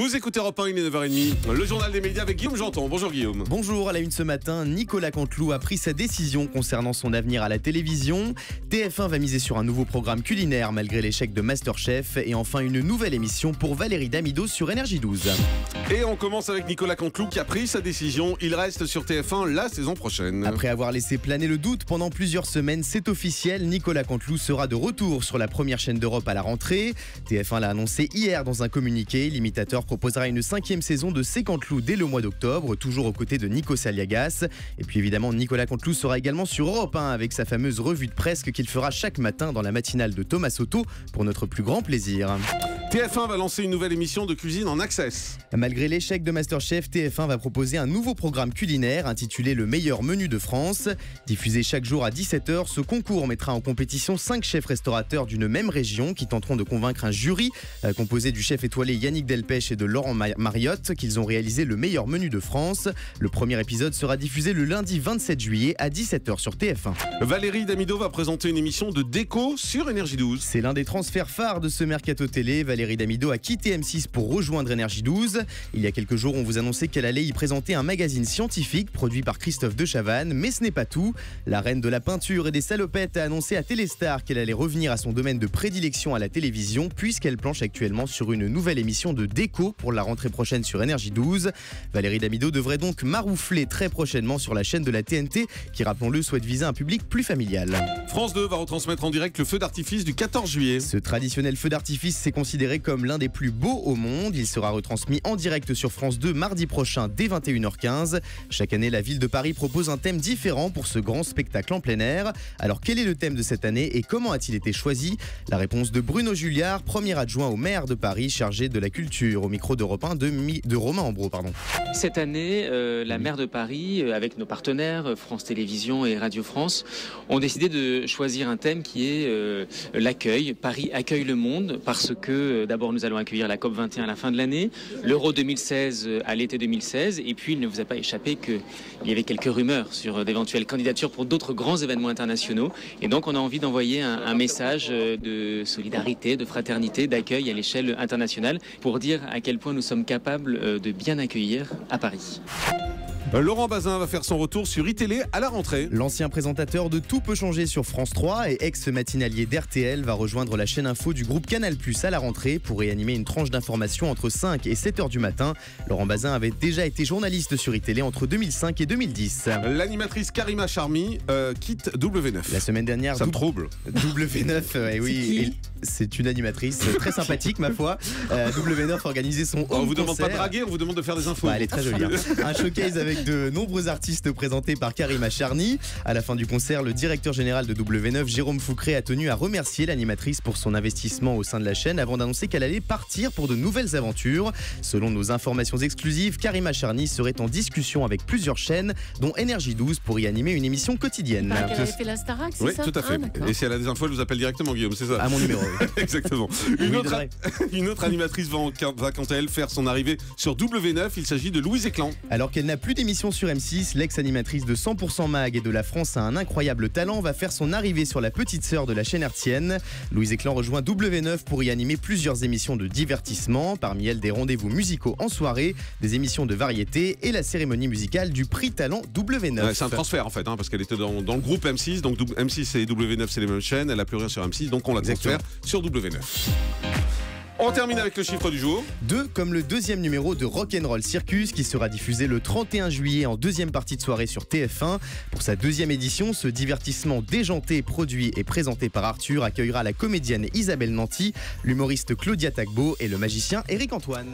Vous écoutez Europe 1, il est 9h30. Le journal des médias avec Guillaume Janton. Bonjour Guillaume. Bonjour, à la une ce matin, Nicolas Canteloup a pris sa décision concernant son avenir à la télévision. TF1 va miser sur un nouveau programme culinaire malgré l'échec de Masterchef. Et enfin une nouvelle émission pour Valérie Damido sur Énergie 12. Et on commence avec Nicolas Canteloup qui a pris sa décision. Il reste sur TF1 la saison prochaine. Après avoir laissé planer le doute pendant plusieurs semaines, c'est officiel. Nicolas Canteloup sera de retour sur la première chaîne d'Europe à la rentrée. TF1 l'a annoncé hier dans un communiqué. L'imitateur proposera une 5e saison de C'est Canteloup dès le mois d'octobre, toujours aux côtés de Nikos Aliagas. Et puis évidemment, Nicolas Canteloup sera également sur Europe 1 avec sa fameuse revue de presse qu'il fera chaque matin dans la matinale de Thomas Soto pour notre plus grand plaisir. TF1 va lancer une nouvelle émission de cuisine en access. Malgré l'échec de Masterchef, TF1 va proposer un nouveau programme culinaire intitulé Le meilleur menu de France. Diffusé chaque jour à 17h, ce concours mettra en compétition 5 chefs restaurateurs d'une même région qui tenteront de convaincre un jury composé du chef étoilé Yannick Delpech et de Laurent Mariotte qu'ils ont réalisé le meilleur menu de France. Le premier épisode sera diffusé le lundi 27 juillet à 17h sur TF1. Valérie Damido va présenter une émission de déco sur Énergie 12. C'est l'un des transferts phares de ce mercato télé. Valérie Damido a quitté M6 pour rejoindre Énergie 12. Il y a quelques jours, on vous annonçait qu'elle allait y présenter un magazine scientifique produit par Christophe de Chavannes. Mais ce n'est pas tout. La reine de la peinture et des salopettes a annoncé à Téléstar qu'elle allait revenir à son domaine de prédilection à la télévision puisqu'elle planche actuellement sur une nouvelle émission de déco pour la rentrée prochaine sur Énergie 12. Valérie Damido devrait donc maroufler très prochainement sur la chaîne de la TNT qui, rappelons-le, souhaite viser un public plus familial. France 2 va retransmettre en direct le feu d'artifice du 14 juillet. Ce traditionnel feu d'artifice s'est considéré comme l'un des plus beaux au monde. Il sera retransmis en direct sur France 2 mardi prochain dès 21h15. Chaque année, la ville de Paris propose un thème différent pour ce grand spectacle en plein air. Alors quel est le thème de cette année et comment a-t-il été choisi? La réponse de Bruno Julliard, premier adjoint au maire de Paris chargé de la culture, au micro d'Europe 1 de Romain Ambro. Cette année, la maire de Paris, avec nos partenaires France Télévisions et Radio France, ont décidé de choisir un thème qui est l'accueil. Paris accueille le monde parce que d'abord nous allons accueillir la COP21 à la fin de l'année, l'Euro 2016 à l'été 2016, et puis il ne vous a pas échappé qu'il y avait quelques rumeurs sur d'éventuelles candidatures pour d'autres grands événements internationaux. Et donc on a envie d'envoyer un message de solidarité, de fraternité, d'accueil à l'échelle internationale pour dire à quel point nous sommes capables de bien accueillir à Paris. Laurent Bazin va faire son retour sur iTélé à la rentrée. L'ancien présentateur de Tout peut changer sur France 3 et ex-matinalier d'RTL va rejoindre la chaîne info du groupe Canal+ à la rentrée pour réanimer une tranche d'information entre 5 et 7h du matin. Laurent Bazin avait déjà été journaliste sur iTélé entre 2005 et 2010. L'animatrice Karima Charmy quitte W9. La semaine dernière, ça me trouble. W9, oui, c'est une animatrice très sympathique ma foi. W9 organisait son on vous concert. demande pas de draguer, on vous demande de faire des infos. Elle est très jolie. Un showcase avec de nombreux artistes présentés par Karima Charny. À la fin du concert, le directeur général de W9, Jérôme Foucret, a tenu à remercier l'animatrice pour son investissement au sein de la chaîne avant d'annoncer qu'elle allait partir pour de nouvelles aventures. Selon nos informations exclusives, Karima Charny serait en discussion avec plusieurs chaînes, dont Énergie 12, pour y animer une émission quotidienne. Elle avait fait la Starac, c'est oui, ça? tout à fait. Et si elle a des infos, elle vous appelle directement, Guillaume, c'est ça? À mon numéro. Exactement. Une autre animatrice va quant à elle faire son arrivée sur W9. Il s'agit de Louise Éclan. Alors qu'elle n'a plus d'émission sur M6, l'ex-animatrice de 100% Mag et de La France a un incroyable talent va faire son arrivée sur la petite sœur de la chaîne hertzienne. Louise Éclan rejoint W9 pour y animer plusieurs émissions de divertissement, parmi elles des rendez-vous musicaux en soirée, des émissions de variété et la cérémonie musicale du prix Talent W9. Ouais, c'est un transfert en fait, parce qu'elle était dans le groupe M6, donc M6 et W9 c'est les mêmes chaînes, elle n'a plus rien sur M6, donc on la transfère sur W9. On termine avec le chiffre du jour. 2 comme le deuxième numéro de Rock'n'Roll Circus qui sera diffusé le 31 juillet en deuxième partie de soirée sur TF1. Pour sa deuxième édition, ce divertissement déjanté, produit et présenté par Arthur accueillera la comédienne Isabelle Nanty, l'humoriste Claudia Tagbo et le magicien Éric Antoine.